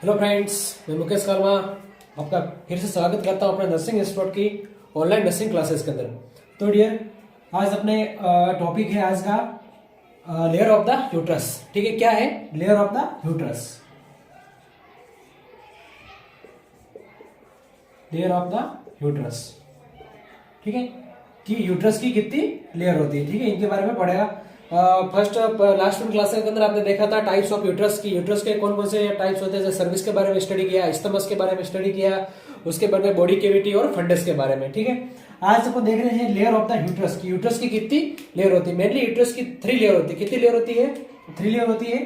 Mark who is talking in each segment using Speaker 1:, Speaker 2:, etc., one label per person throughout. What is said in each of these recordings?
Speaker 1: Hello friends, मैं मुकेश शर्मा आपका फिर से स्वागत करता हूं अपने नर्सिंग इंस्टीट्यूट की ऑनलाइन नर्सिंग क्लासेस के अंदर। तो डियर, आज अपने टॉपिक है आज का लेयर ऑफ द यूट्रस। ठीक है, क्या है layer of the uterus? Layer of the uterus. ठीक है, कि यूट्रस की कितनी लेयर होती है। ठीक है, इनके बारे में पढ़ेगा। फर्स्ट लास्ट क्लास के अंदर आपने देखा था टाइप्स ऑफ यूट्रस की। यूट्रस के कौन कौन से टाइप्स होते हैं, जैसे सर्विस के बारे में स्टडी किया, स्टमस के बारे में स्टडी किया, उसके बाद में बॉडी कैविटी और फंडस के बारे में। ठीक है, आज अपन देख रहे हैं लेयर ऑफ द यूट्रस की। यूट्रस की कितनी लेयर होती है? मेनली यूट्रस की 3 लेयर होती है। कितनी लेयर होती है? 3 लेयर होती है।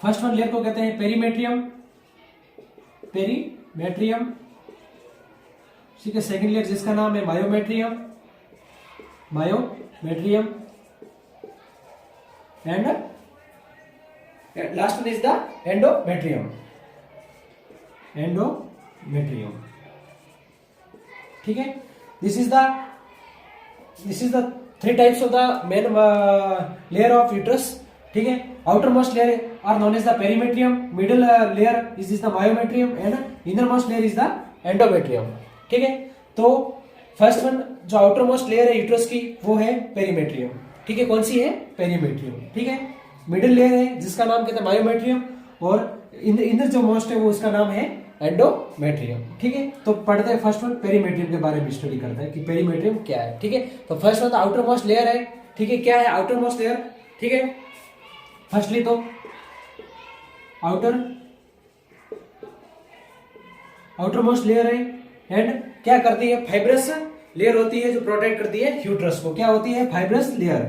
Speaker 1: फर्स्ट वन लेयर को कहते हैं पेरीमेट्रियम। पेरीमेट्रियम। ठीक है, सेकेंड लेयर जिसका नाम है myometrium. Myometrium and last one is the endometrium. Endometrium. ठीक है, this is the 3 types of the main layer of uterus. ठीक है, outer most layer are known as the perimetrium, middle layer is the myometrium and inner most layer is the endometrium. ठीक है, तो first one जो outer most layer है uterus की वो है पेरीमेट्रियम। ठीक है, कौन सी है? पेरीमेट्रियम। ठीक है, मिडिल लेयर है जिसका नाम कहते हैं मायोमेट्रियम, और इनर जो मोस्ट है वो उसका नाम है एंडोमेट्रियम। ठीक है, तो पढ़ते हैं फर्स्ट वन पेरीमेट्रियम के बारे में स्टडी करते हैं कि पेरीमेट्रियम क्या है। ठीक है, तो फर्स्ट वन तो आउटर मोस्ट लेयर है। ठीक है, क्या है आउटर मोस्ट लेयर? ठीक है, फर्स्टली तो आउटर मोस्ट लेयर है एंड क्या करती है? फाइब्रस लेयर होती है जो प्रोटेक्ट करती है यूट्रस को। क्या होती है? Fibrous layer.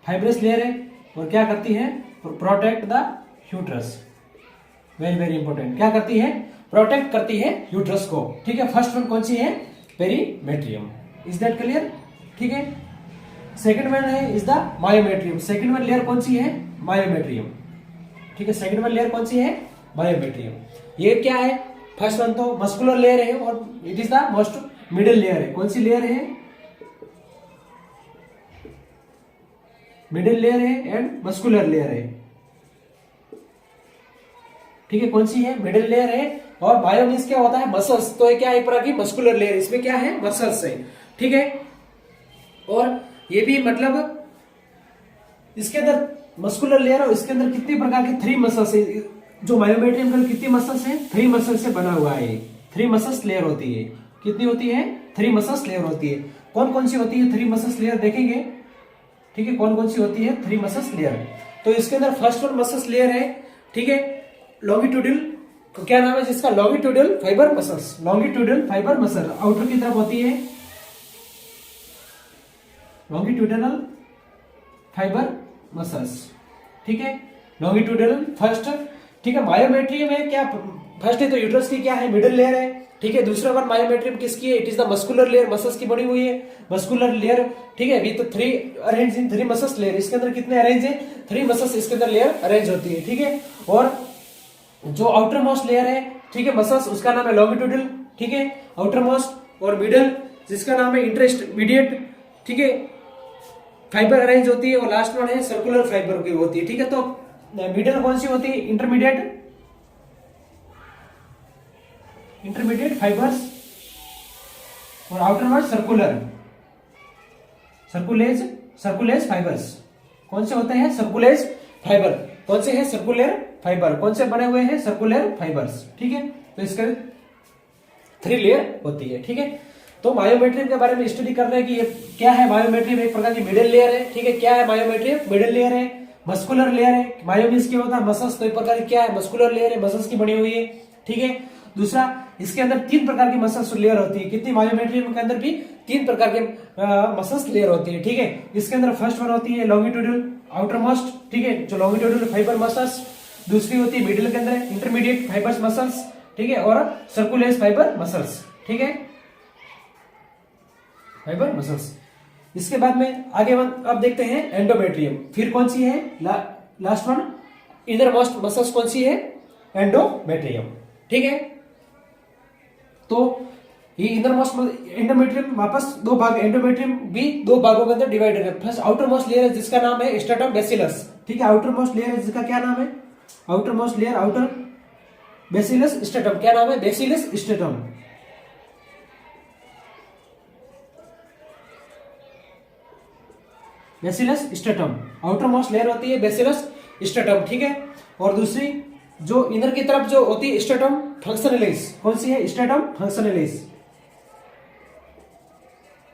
Speaker 1: फाइब्रस लेयर है और क्या करती है? Protect the uterus. Very very important. क्या करती है? प्रोटेक्ट करती है यूट्रस को। ठीक है, फर्स्ट वन कौन सी है? पेरीमेट्रियम। Is that clear? ठीक है, सेकंड वन है is the myometrium. Second one layer कौन सी है? मायोमेट्रियम। ठीक है, सेकंड वन लेयर कौन सी है? मायोमेट्रियम। ये क्या है? फर्स्ट वन तो मस्कुलर लेयर है और it is the most middle layer है। कौन सी लेयर है? मिडिल लेयर है एंड मस्कुलर लेयर है। ठीक है, कौन सी है? मिडिल लेयर है। और मायो मीन्स क्या होता है? मसल्स। तो ये क्या है? एक प्रकार की मस्कुलर लेयर। इसमें क्या है? मसल्स है। ठीक है, और ये भी मतलब इसके अंदर मस्कुलर लेयर और इसके अंदर कितनी प्रकार के 3 मसल्स है। जो मायोमेट्रियम के कितनी मसल्स है? 3 मसल्स से बना हुआ है। 3 मसल्स लेयर होती है। कितनी होती है? 3 मसल्स लेयर होती है। कौन कौन सी होती है 3 मसल्स लेयर? देखेंगे। ठीक है, कौन कौन सी होती है 3 मसल्स लेयर? तो इसके अंदर फर्स्ट वन मसल्स लेयर है। ठीक है, लॉन्गिट्यूडल। तो क्या नाम है जिसका? Longitudinal fibre muscles. Longitudinal fibre muscle outer की तरफ होती है। Longitudinal fibre muscles. ठीक है, लॉन्गिट्यूडनल फर्स्ट। ठीक है, मायोमेट्रियम है क्या? फर्स्ट है तो यूट्रस की क्या है? मिडिल लेयर है। ठीक है, दूसरा वन मायोमेट्रियम किसकी है? It is the muscular layer, muscles की बनी हुई है मस्कुलर लेयर। ठीक है, with 3 arrange in 3 muscles layer. इसके अंदर कितने अरेंज है? 3 मसल्स इसके अंदर लेयर अरेंज होती है। ठीक है, और जो आउटर मोस्ट लेयर है, ठीक है, मसल्स, उसका नाम है लॉन्गिट्यूडल। ठीक है, आउटर मोस्ट और मिडल जिसका नाम है इंटरमीडिएट। ठीक है, फाइबर अरेंज होती है। और लास्ट वन है सर्कुलर फाइबर की होती है। ठीक है, तो मिडल कौन सी होती है? इंटरमीडिएट फाइबर्स और आउटर वर्ड सर्कुलेज फाइबर्स। कौन से होते हैं? सर्कुलेज फाइबर। कौन से हैं? Circular fibre. कौन से बने हुए हैं? Circular fibres. ठीक है, तो इसके 3 लेयर होती है। ठीक है, तो मायोमेट्रियम के बारे में स्टडी कर रहे हैं कि ये क्या है। मायोमेट्रियम एक प्रकार की मिडिल लेयर है। ठीक है, क्या है मायोमेट्रियम? मिडिल लेयर है, मस्कुलर लेयर है। मायो मीन्स क्या होता है? मसल्स। तो एक प्रकार की क्या है? मस्कुलर लेयर है, मसल्स की बनी हुई है। ठीक है, दूसरा इसके अंदर 3 प्रकार की मसल्स लेयर होती है। कितनी? मायोमेट्रियम के अंदर भी 3 प्रकार के मसल्स लेयर होती है। ठीक है, इसके अंदर फर्स्ट वन होती है लॉन्गिट्यूडल आउटर मोस्ट। ठीक है, जो लॉन्गिट्यूडल फाइबर मसल्स। दूसरी होती है मिडिल के अंदर इंटरमीडिएट फाइबर्स मसल्स। ठीक है, और सर्कुलेज फाइबर मसल्स। ठीक है, फाइबर मसल्स। इसके बाद में आगे अब देखते हैं एंडोमेट्रियम। फिर कौन सी है? Last one inner most muscles कौन सी है? एंडोमेट्रियम। ठीक है, तो ये इनर मोस्ट एंडोमेट्रियम वापस 2 भाग, एंडोमेट्रियम भी 2 भागों के अंदर डिवाइडेड है। फर्स्ट आउटर मोस्ट लेयर है जिसका नाम है स्ट्रेटम बेसिलस। ठीक है, आउटर मोस्ट लेयर है जिसका क्या नाम है, outer most layer, outer bacillus stratum, क्या नाम है, bacillus stratum. Bacillus stratum, outer most layer होती है बेसिलस स्ट्रेटम, ठीक है। और दूसरी जो इनर की तरफ जो होती है स्ट्रेटम फंक्शनलिस, कौन सी है, स्ट्रेटम फंक्शनलिस,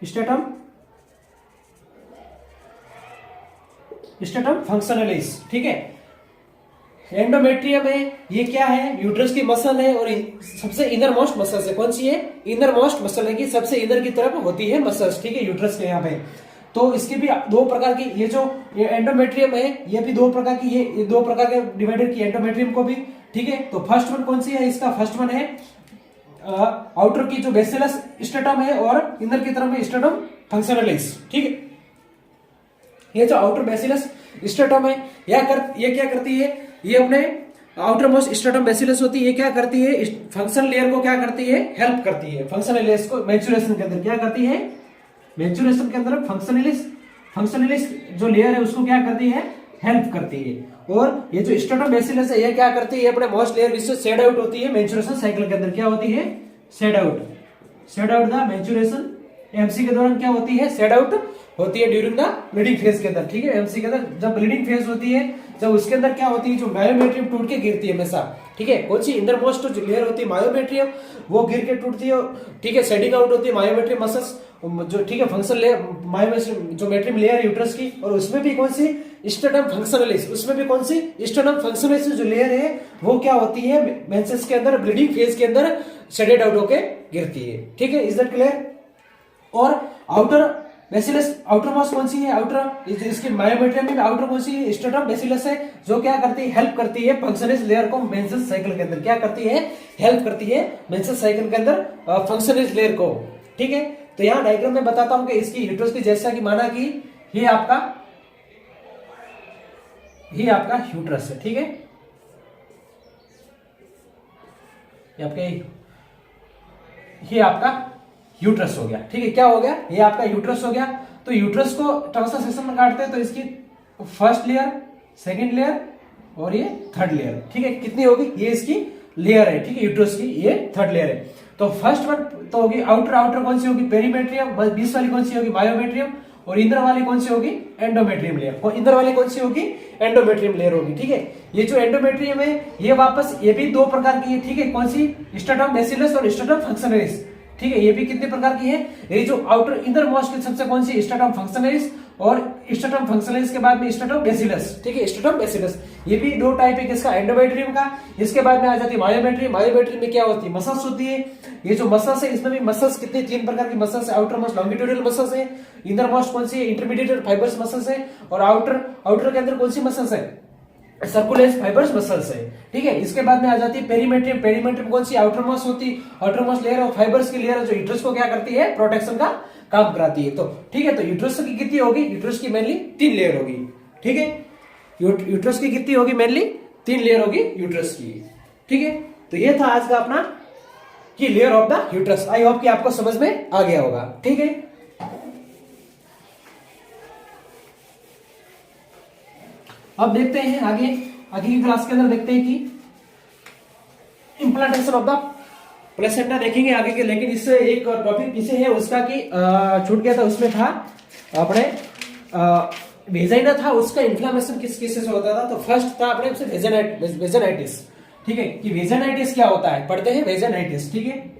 Speaker 1: स्ट्रेटम स्ट्रेटम फंक्शनलिस, ठीक है। एंडोमेट्रियम है, ये क्या है, यूट्रस की मसल है और सबसे इनर मोस्ट मसल है, कौन सी है, इनर मोस्ट मसल है कि सबसे इनर की तरफ होती है मसल्स, ठीक है, यूट्रस के यहाँ पे। तो इसकी भी दो प्रकार की, ये जो एंडोमेट्रियम है ये भी दो प्रकार की, ये दो प्रकार के डिवाइडेड की एंडोमेट्रियम को भी, ठीक है। तो फर्स्ट वन कौन सी है, इसका फर्स्ट वन है आउटर की जो बेसिलस स्ट्रेटम है और इनर की तरफ में स्ट्रेटम फंक्शनलिस, ठीक है। ये जो आउटर बेसिलस स्ट्रेटम है ये क्या करती है, ये अपने आउटर मोस्ट स्ट्रेटम बेसिलस होती है, ये क्या करती है, फंक्शनल लेयर को क्या करती है, हेल्प करती है, फंक्शनल लेयर्स को मैच्योरेशन के अंदर क्या करती है, मैच्योरेशन के अंदर फंक्शनलिस जो लेयर है उसको क्या करती है, हेल्प करती है। और ये जो स्ट्रेटम बेसिलस है ये क्या करती है, अपने most layer which shed out होती है मैच्योरेशन साइकिल के अंदर, क्या होती है, shed out the maturation, MC के दौरान क्या होती है, शेड आउट होती है ड्यूरिंग द ब्लीडिंग फेज के अंदर, ठीक है। एमसी के अंदर जब ब्लीडिंग फेज होती है, जब उसके अंदर क्या होती है, जो मायोमेट्रियम टूट के गिरती है हमेशा, ठीक है। कौन सी, इंदर मोस्ट जो लेयर होती है मायोमेट्रियम, वो गिर के टूटती है, ठीक है, शेडिंग आउट होती है मायोमेट्रियम मसल्स जो, ठीक है, फंक्शनल लेयर मायोमेट्रियम जो मेट्रियम लेयर यूट्रस की, और उसमें भी कौन सी, स्ट्रेटम फंक्शनलिस, उसमें भी कौन सी, स्ट्रेटम फंक्शनलिस जो लेयर है वो क्या होती है, मेंसेस के अंदर ब्लीडिंग फेज के अंदर शेडेड आउट होके गिरती है, ठीक है। Is that clear. और आउटर बेसिलस, आउटर मोस्ट कौन सी है, आउटर इसके मायोमेट्रियम में आउटर कौन सी है, स्ट्रेटम बेसिलस है, जो क्या करती है, हेल्प करती है फंक्शनलिस लेयर को मेंसेस साइकिल के अंदर, क्या करती है, हेल्प करती है मेंसेस साइकिल के अंदर फंक्शनलिस लेयर को, ठीक है। तो यहाँ डायग्राम में बताता हूं कि इसकी यूट्रस की, जैसा कि माना कि ये आपका यूट्रस है, ठीक है, ये आपका यूट्रस हो गया, ठीक है, क्या हो गया, ये आपका यूट्रस हो गया। तो यूट्रस को ट्रांसफर सेक्शन में काटते हैं तो इसकी फर्स्ट लेयर, सेकंड लेयर और ये थर्ड लेयर, ठीक है, कितनी होगी, ये इसकी लेयर है, ठीक है, यूट्रस की ये थर्ड लेयर है। तो फर्स्ट वन तो होगी आउटर कौन सी होगी, पेरीमेट्रियम, बीच वाली कौन सी होगी, मायोमेट्रियम, और इंदर वाली कौन सी होगी, एंडोमेट्रियम लेयर, इंदर वाली कौन सी होगी, एंडोमेट्रियम लेयर होगी, ठीक है। ये जो एंडोमेट्रियम है ये वापस, ये भी दो प्रकार की है, ठीक है, कौन सी, स्ट्रेटम बेसिलस और स्ट्रेटम फंक्शनलिस, ठीक है, ये भी कितने प्रकार की है, ये जो आउटर इनर मोस्ट की सबसे कौन सी, स्ट्रेटम फंक्शनलिस, और स्ट्रेटम फंक्शनलिस के बाद में स्ट्रेटम बेसिलस, ठीक है, स्ट्रेटम बेसिलस, ये भी दो टाइप है किसका, एंडोमेट्रियम का। इसके बाद में आ जाती है मायोमेट्रियम, मायोमेट्रियम में क्या होती है, मसल्स होती है, ये जो मसल्स है इसमें भी मसल्स कितने, तीन प्रकार की मसल्स है, आउटर मोस्ट लॉन्गिट्यूडनल मसल्स है, इनर मोस्ट कौन सी है, इंटरमीडिएट फाइबर्स मसल्स है, और आउटर के अंदर कौन सी मसल्स है, सर्कुलेस फाइबर्स मसल्स है, ठीक है। इसके बाद में आ जाती है पेरीमेट्रियम, पेरीमेट्रियम कौन सी, आउटर मोस्ट होती है, outer most layer of fibres की लेयर जो यूट्रस को क्या करती है, प्रोटेक्शन का काम कराती है। तो ठीक है, तो यूट्रस की कितनी होगी, यूट्रस की मेनली 3 लेयर होगी, ठीक है, यूट्रस की कितनी होगी, मेनली 3 लेयर होगी यूट्रस की, ठीक है। तो ये था आज का अपना की layer of the uterus. I hope कि आपको समझ में आ गया होगा, ठीक है। अब देखते हैं आगे की क्लास के अंदर देखते हैं कि इम्प्लांटेशन ऑफ द प्लेसेंटा देखेंगे आगे के। लेकिन इससे एक टॉपिक पीछे है उसका कि छूट गया था, उसमें था अपने वेजाइना था, उसका इन्फ्लामेशन किस से होता था। तो फर्स्ट था अपने वेजाइनाइटिस, ठीक है, कि वेजाइनाइटिस क्या होता है, पढ़ते हैं वेजाइनाइटिस, ठीक है,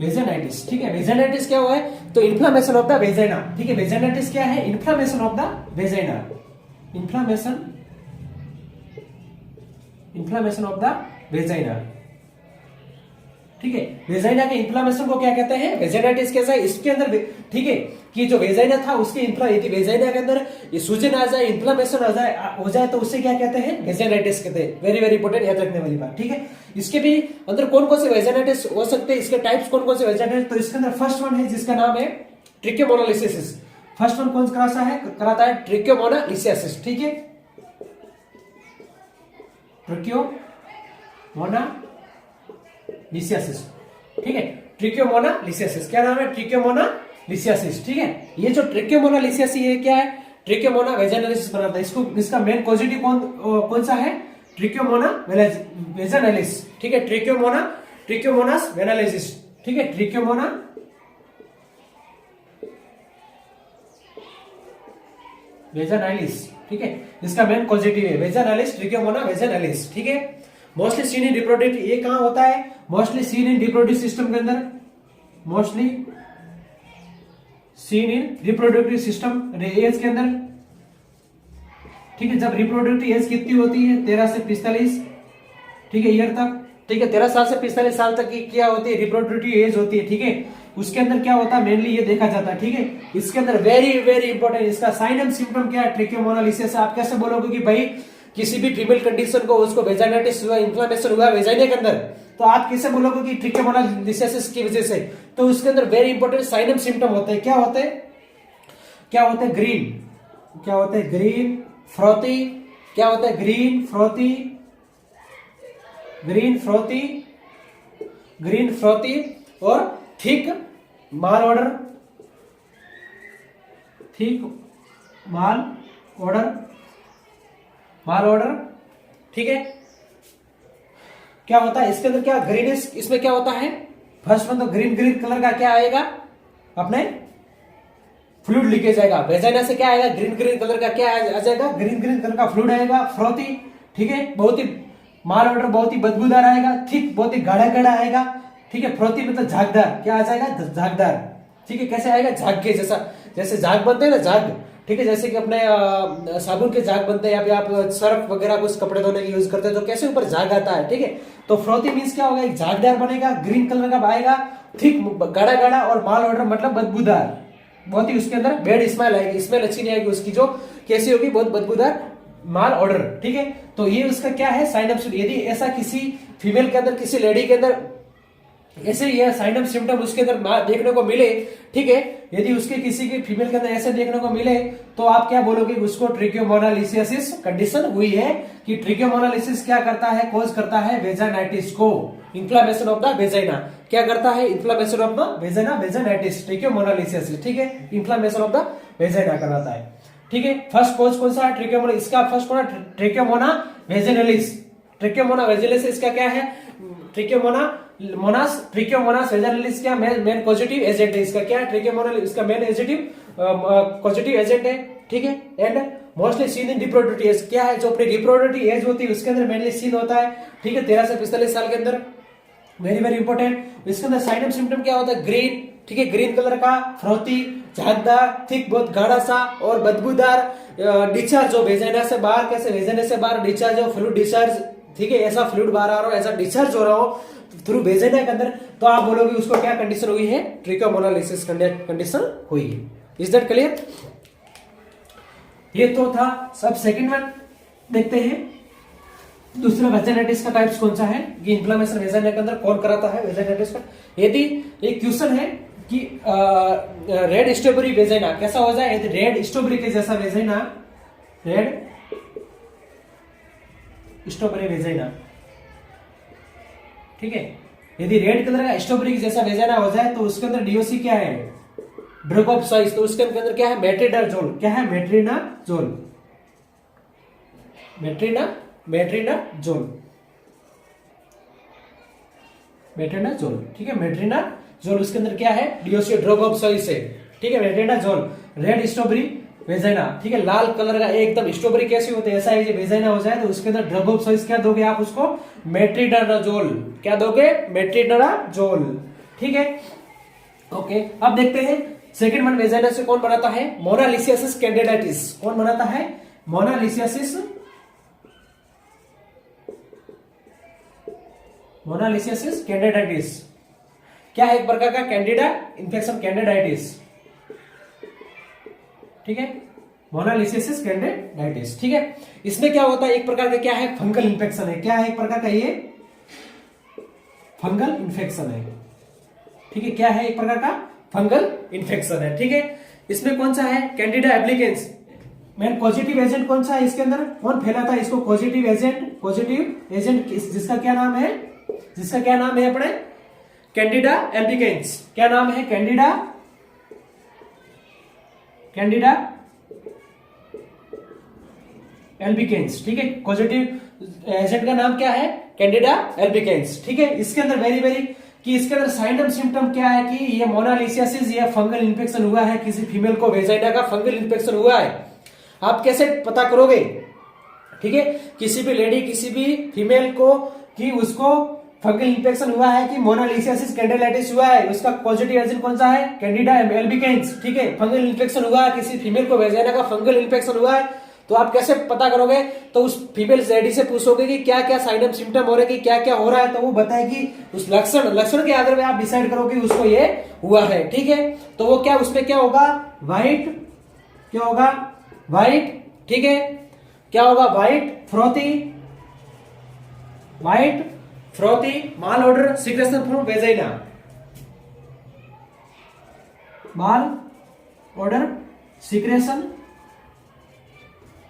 Speaker 1: वेजाइनाइटिस, ठीक है। वेजाइनाइटिस क्या हुआ है, तो इन्फ्लामेशन ऑफ द वेजाइना, ठीक है। वेजाइनाइटिस क्या है, inflammation of the vagina, inflammation of the vagina, ठीक है। वेजाइना के इन्फ्लामेशन को क्या कहते हैं, वेजाइनाइटिस कैसा है, इसके अंदर, ठीक है, कि जो वेजाइना था उसके यदि वेजाइना के अंदर ये सूजन आ जाए, इन्फ्लामेशन हो जाए तो उससे क्या कहते हैं, वेजाइनाइटिस कहते हैं। वेरी वेरी इंपॉर्टेंट, याद रखने वाली बात, ठीक है। इसके भी अंदर कौन कौन से वेजाइनाइटिस हो सकते हैं, इसके टाइप्स कौन कौन से वेजाइनाइटिस, तो इसके अंदर फर्स्ट वन है जिसका नाम है ट्रिकोमोनालिसिस। फर्स्ट वन कौन कराता है ट्रिकोमोनालिसिस, ठीक है, ट्रिकोमोनालिसिस, ठीक है, ट्रिकोमोनालिसिस, क्या नाम है, ट्रिकोमोनालिसिस, लिसियासिस, ठीक है। ये जो ट्रिकोमोनालिसियासिस ये क्या है, ट्रिकोमोना वेजाइनालिस बनाता है इसको। इसका मेन पॉजिटिव कौन सा है, ट्रिकोमोना वेजाइनालिस, ठीक है। ट्रिकोमोनास वेनालिसिस, ठीक है। ट्रिकोमोना वेजाइनालिस, ठीक है। इसका मेन पॉजिटिव है वेजाइनालिस, ट्रिकोमोना वेजाइनालिस, ठीक है। मोस्टली सीन इन रिप्रोडक्टिव, ये कहां होता है, mostly seen in reproductive system के अंदर, mostly seen in reproductive system as के अंदर, ठीक है। जब रिप्रोडक्टिव एज कितनी होती है, 13 से 45, ठीक है, ईयर तक, ठीक है। 13 साल से 45 साल तक की क्या होती है, रिप्रोडक्टिव एज होती है, ठीक है। उसके अंदर क्या होता है, मेनली ये देखा जाता है, ठीक है। इसके अंदर वेरी वेरी इंपॉर्टेंट, इसका साइन एंड सिम्टम क्या है, ट्रिकोमोनालिसिस। आप कैसे बोलोगे कि भाई किसी भी फीमेल कंडीशन को उसको वेजाइनाइटिस हुआ, इन्फ्लेमेशन हुआ वेजाइना के अंदर, तो आप कैसे बोलोगे कि ट्रिकोमोनालिसिस की वजह से, तो उसके अंदर very important sign and symptom होते हैं। क्या होते हैं, ग्रीन, क्या होते हैं, ग्रीन फ्रोथी, क्या होता है, ग्रीन फ्रोथी और थिक माल ऑर्डर, ठीक है। क्या होता है इसके अंदर, क्या ग्रीनिश, इसमें क्या होता है, फर्स्ट में तो ग्रीन कलर का क्या आएगा, अपने फ्लूइड लीकेज आएगा। वेजाइना से क्या आएगा, ग्रीन कलर का क्या आ जाएगा, ग्रीन कलर का फ्लूइड आएगा। फ्रोथी, ठीक है, बहुत ही माल ऑर्डर, बहुत ही बदबूदार आएगा। थिक, बहुत ही गाढ़ा आएगा, ठीक है। फ्रोथी मतलब झागदार, क्या आ जाएगा, झागदार, ठीक है। कैसे आएगा, झाग के जैसा, जैसे झाग बनते हैं ना, झाग, ठीक है। जैसे कि अपने साबुन के झाग बनते हैं, या फिर आप सर्फ वगैरह कुछ कपड़े धोने के यूज करते हैं, तो कैसे ऊपर झाग आता है, ठीक है। तो फ्रोथी मीन्स क्या होगा, एक झागदार बनेगा, ग्रीन कलर का आएगा, थिक गाढ़ा और माल ऑर्डर मतलब बदबूदार, बहुत ही उसके अंदर बैड स्मेल आएगी, स्मेल अच्छी नहीं आएगी उसकी, जो कैसी होगी, बहुत बदबूदार माल ऑर्डर, ठीक है। तो ये उसका क्या है, साइन ऑफ, यदि ऐसा किसी फीमेल के अंदर, किसी लेडी के अंदर ऐसे ये साइन ऑफ सिम्टम उसके अंदर देखने को मिले, ठीक है, यदि उसके किसी के फीमेल के अंदर ऐसे देखने को मिले, तो आप क्या बोलोगे, उसको ट्रिकोमोनालिसिस कंडीशन हुई है। कि ट्रिकोमोनालिसिस क्या करता है, कॉज करता है वेजाइनाइटिस को, इन्फ्लेमेशन ऑफ द वेजाइना, क्या करता है, inflammation of the vagina, vaginitis, trichomoniasis, ठीक है, इन्फ्लेमेशन ऑफ द वेजाइना कराता है, ठीक है। फर्स्ट कॉज कौन सा है, ट्रिकोमोना, इसका फर्स्ट कौन है, ट्रिकोमोना वेजाइनालिस, ट्रिकोमोना वेजाइनालिस, इसका क्या है, ट्रिकोमोनास वेजाइनालिस क्या मेन पॉजिटिव एजेंट है, इसका क्या है, ट्रिकोमोनाल, इसका मेन पॉजिटिव एजेंट है, ठीक है। And mostly seen in reproductive age, क्या है, जो अपनी रिप्रोडक्टिव एज होती है उसके अंदर मेनली सीन होता है, ठीक है, 13 से 45 साल के अंदर, वेरी इंपॉर्टेंट। इसके अंदर साइन ऑफ सिम्टम क्या होता है, ग्रीन, ठीक है, ग्रीन कलर का, फ्रोथी, झागदार, थिक, बहुत गाढ़ा सा और बदबूदार, डिस्चार्ज जो वेजाइना से बाहर, कैसे वेजाइना से बाहर डिस्चार्ज हो, फ्लूइड डिस्चार्ज, ठीक है, ऐसा फ्लूइड बाहर आ रहा हो, ऐसा डिस्चार्ज हो रहा हो थ्रू वेजाइना के अंदर, तो आप बोलोगे उसको क्या कंडीशन हुई है, ट्रिकोमोनालिसिस कंडीशन हुई है। Is that clear? ये तो था सब। सेकंड वन देखते हैं, दूसरा वेजाइनाइटिस का टाइप्स कौन सा है, ये इन्फ्लेमेशन वेजाइना के अंदर कौन कराता है वेजाइनाइटिस का। यदि एक क्वेश्चन है कि रेड स्ट्रॉबेरी वेजाइना कैसा हो जाए, यदि रेड स्ट्रॉबेरी के जैसा वेजाइना, रेड स्ट्रॉबेरी वेजाइना, ठीक है, यदि रेड कलर का स्ट्रॉबेरी जैसा वेजाइना हो जाए, तो उसके अंदर डीओसी क्या है, ड्रग ऑफ चॉइस, तो उसके अंदर क्या है, मेट्रिडाजोल, क्या है, मेट्रिनाजोल, ठीक है, मेट्रिनाजोल उसके अंदर क्या है, डीओसी, ड्रग ऑफ चॉइस है, ठीक है, मेट्रिनाजोल। रेड स्ट्रॉबेरी वेजाइना, ठीक है, लाल कलर का एकदम स्ट्रॉबेरी कैसी होती है, ऐसा है, वेजाइना हो जाए तो उसके अंदर ड्रग ऑफ चॉइस क्या दोगे आप उसको, मेट्रिडाजोल, क्या दोगे, मेट्रिडाजोल, ठीक है। ओके, अब देखते हैं सेकंड वन, वेजाइना से कौन बनाता है, मोनालिसियासिस कैंडिडाइटिस, कौन बनाता है, मोनालिसियासिस कैंडिडाइटिस, क्या है, एक प्रकार का कैंडिडा इन्फेक्शन, कैंडिडाइटिस, ठीक है, मोनालिसियासिस कैंडिडाइटिस, ठीक है। इसमें क्या होता है, एक प्रकार का क्या है, फंगल इन्फेक्शन है, क्या है, एक प्रकार का ये फंगल इन्फेक्शन है, ठीक है, क्या है, एक प्रकार का फंगल इन्फेक्शन है, ठीक है। इसमें कौन सा है, कैंडिडा एप्लीकेंस, मेन पॉजिटिव एजेंट कौन सा है इसके अंदर, कौन फैलाता है इसको, पॉजिटिव एजेंट जिसका क्या नाम है अपने, कैंडिडा एप्लीकेंस, क्या नाम है, कैंडिडा कैंडिडा एल्बिकेंस, ठीक है। कॉजेटिव एजेंट का नाम क्या है? कैंडिडा एल्बिकेंस, ठीक है। इसके अंदर वेरी वेरी कि इसके अंदर साइन एंड सिम्टम क्या है कि ये मोनालिसियासिस, ये फंगल इन्फेक्शन हुआ है, किसी फीमेल को वेजाइना का फंगल इन्फेक्शन हुआ है। आप कैसे पता करोगे? ठीक है, किसी भी लेडी, किसी भी फीमेल को कि उसको फंगल इन्फेक्शन हुआ है कि मोनालिसियासिस कैंडिडाइटिस हुआ है, उसका पॉजिटिव एजेंट कौन सा है? कैंडिडा एल्बिकेंस, ठीक है। फंगल इन्फेक्शन हुआ है, किसी फीमेल को वेजाइना का फंगल इन्फेक्शन हुआ है, तो आप कैसे पता करोगे? तो उस फीमेल लेडी से पूछोगे कि क्या क्या साइन एंड सिम्टम हो रहे हैं, क्या क्या हो रहा है, तो वो बताएगी। उस लक्षण के आधार में आप डिसाइड करोगे उसको ये हुआ है, ठीक है। तो वो क्या, उसमें क्या होगा? व्हाइट, क्या होगा? व्हाइट, ठीक है। क्या होगा? White frothy mall order secretion from vagina, mall order secretion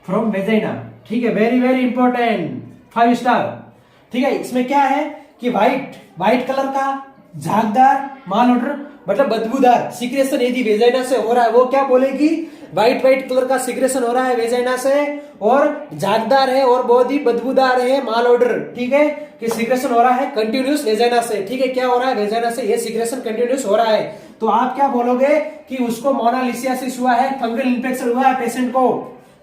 Speaker 1: from vagina, ठीक है। वेरी वेरी इंपॉर्टेंट, 5 स्टार, ठीक है। इसमें क्या है कि व्हाइट कलर का झागदार माल ऑर्डर मतलब बदबूदार सीक्रेशन यदि वेजाइना से हो रहा है, वो क्या बोलेगी? व्हाइट कलर का सीक्रेशन हो रहा है वेजाइना से और झागदार है और बहुत ही बदबूदार है माल ऑर्डर, ठीक है। कि सीक्रेशन हो रहा है कंटिन्यूस वेजाइना से, ठीक है। क्या हो रहा है? वेजाइना से ये सीक्रेशन कंटिन्यूस हो रहा है, तो आप क्या बोलोगे कि उसको मोनालिसियासिस हुआ है, फंगल इन्फेक्शन हुआ है। पेशेंट को,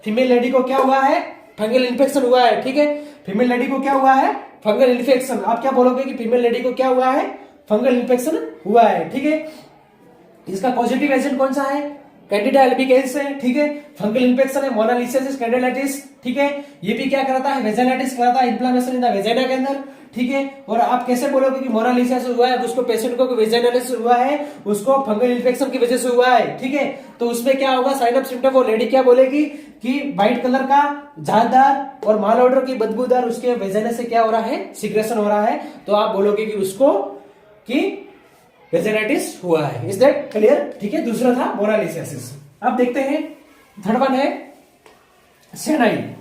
Speaker 1: फीमेल लेडी को क्या हुआ है? फंगल इन्फेक्शन हुआ है, ठीक है। फीमेल लेडी को क्या हुआ है? Fungal infection. आप क्या बोलोगे कि फीमेल लेडी को क्या हुआ है? फंगल इन्फेक्शन हुआ है, ठीक है। इसका पॉजिटिव एजेंट कौन सा है? कैंडिडा एल्बिकेंस है, ठीक है। फंगल इन्फेक्शन है, मोनालिसियासिस कैंडिडाइटिस, ठीक है। ये भी क्या कराता है? वेजाइनाइटिस कराता है, इन्फ्लेमेशन इन द वेजाइना के अंदर, ठीक है। और आप कैसे बोलोगे कि मोनालिसियासिस हुआ है? उसको पेशेंट को वेजाइनाइटिस हुआ है, उसको फंगल इन्फेक्शन की वजह से हुआ है, ठीक है। तो उसमें क्या होगा? साइन ऑफ सिम्टम, वो लेडी क्या बोलेगी कि व्हाइट कलर का झागदार और माल ऑर्डर की बदबूदार उसके वेजाइना से क्या हो रहा है? सीक्रेशन हो रहा है। तो आप बोलोगे कि उसको कि वेजाइनाइटिस हुआ है। Is that clear? ठीक है। दूसरा था मोनालिसियासिस। अब देखते हैं थर्ड वन है senile,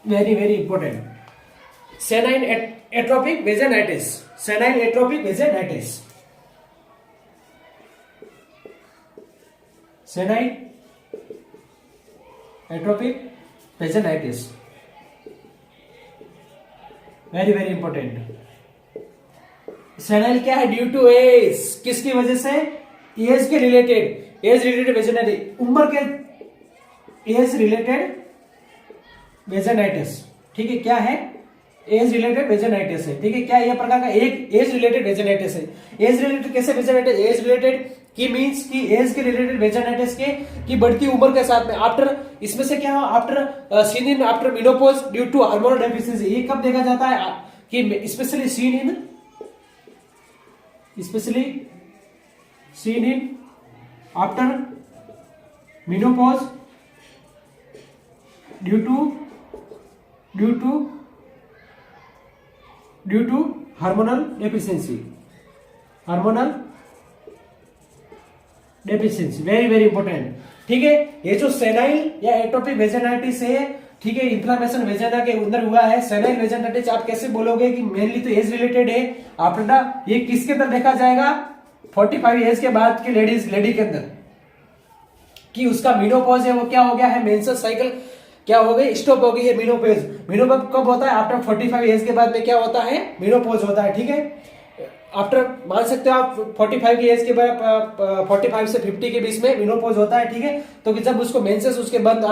Speaker 1: very very important. Senile atrophic vaginitis, senile atrophic vaginitis, senile atrophic vaginitis, very very important. Senile क्या है? ड्यू टू एज, किसकी वजह से? एज के रिलेटेड, एज रिलेटेड वेजाइनाइटिस, उम्र के एज रिलेटेड वेजाइनाइटिस, ठीक है। क्या है? एज रिलेटेड वेजाइनाइटिस है, ठीक है। क्या यह प्रकार का एक एज रिलेटेड वेजाइनाइटिस है? एज रिलेटेड कैसे वेजाइनाइटिस? एज रिलेटेड की मींस की एज के रिलेटेड वेजाइनाइटिस के की बढ़ती उम्र के साथ में आफ्टर, इसमें से क्या हो? After seen in after menopause due to hormonal deficiency. ये कब देखा जाता है? कि specially seen in after menopause due to hormonal deficiency, very very important, ठीक है। ये जो सेनाइल या एट्रोपिक वेजाइनाइटिस है, ठीक है, इन्फ्लेमेशन वेजाइना के अंदर हुआ है। सेनाइल वेजाइनाइटिस आप कैसे बोलोगे कि मेनली तो एज रिलेटेड है। आफ्टर ये किसके अंदर देखा जाएगा? 45 एज के बाद की लेडी के अंदर कि उसका मेनोपॉज है, वो क्या हो गया है? मेंसेस साइकिल क्या हो गई? स्टॉप हो गई है। मेनोपॉज कब होता है? आफ्टर 45 एज के बाद में क्या होता है? मेनोपॉज होता है, ठीक है। आफ्टर मान सकते हो आप 45 की एज के बाद 45 से 50 के बीच में मेनोपॉज होता है, ठीक है। तो कि जब उसको मेंसेस उसके बंद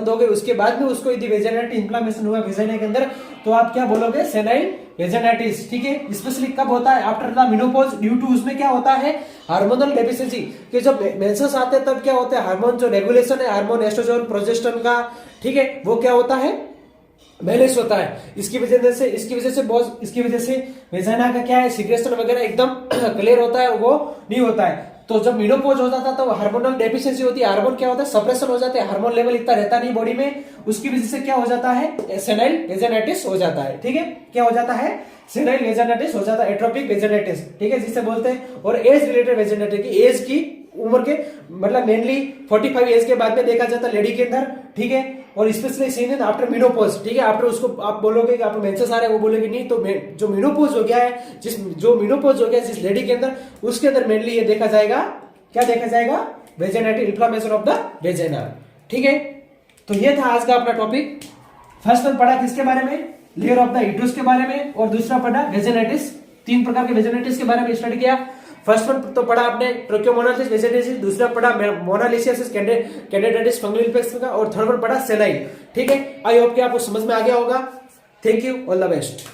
Speaker 1: हो गए, उसके बाद में उसको यदि वेजाइनाइटिस इन्फ्लेमेशन हुआ वेजाइना के अंदर, तो आप क्या बोलोगे? सेनाइल वेजाइनाइटिस, ठीक है। स्पेशली कब होता है? After the menopause due to, उसमें क्या होता है? Hormonal deficiency. कि जब मेंसेस आते हैं तब क्या होता है? हार्मोन जो रेगुलेशन है, हार्मोन एस्ट्रोजन प्रोजेस्टेरोन का, ठीक है, वो क्या होता है? बैलेंस होता है। इसकी वजह से वेजाइना का क्या है? सीक्रेशन वगैरह एकदम क्लियर होता है, वो नहीं होता है। तो जब मेनोपॉज हो जाता है तो हार्मोनल डेफिशिएंसी होती है, हार्मोन क्या होता है? सप्रेशन हो जाते हैं, हार्मोन लेवल इतना रहता नहीं बॉडी में, उसकी वजह से क्या हो जाता है? सेनाइल वेजाइनाइटिस हो जाता है, ठीक है। क्या हो जाता है? सेनाइल वेजाइनाइटिस हो जाता है, एट्रोपिक वेजाइनाइटिस, ठीक है, जिसे बोलते हैं। और एज रिलेटेड वेजाइनाइटिस की एज की उम्र के मतलब मेनली 45 एज के बाद में देखा जाता है लेडी के अंदर, ठीक है। और specially scene in after menopause, ठीक है। आफ्टर उसको आप बोलोगे कि आपको मेंसेस आ रहे हैं, वो बोलेगी नहीं, तो जो मेनोपॉज हो गया है, जिस लेडी के अंदर, उसके अंदर मेनली ये देखा जाएगा, क्या देखा जाएगा? Vaginitis, inflammation of the vagina. ठीक है, तो ये था आज का अपना टॉपिक। फर्स्ट वन पढ़ा किसके बारे में, लेयर ऑफ द यूट्रस के बारे में, और दूसरा पढ़ा वेजाइनाइटिस, 3 प्रकार के वेजाइनाइटिस के बारे में स्टडी किया। फर्स्ट वन तो पढ़ा आपने ट्रोक्योमोनालिसिस वेजाइनाइटिस, दूसरा पढ़ा मोनालिसिस कैंडिडाइटिस फंगल इन्फेक्शन का, और थर्ड वन पढ़ा सेलाइन। ठीक है, आई होप कि आपको समझ में आ गया होगा। Thank you, all the best.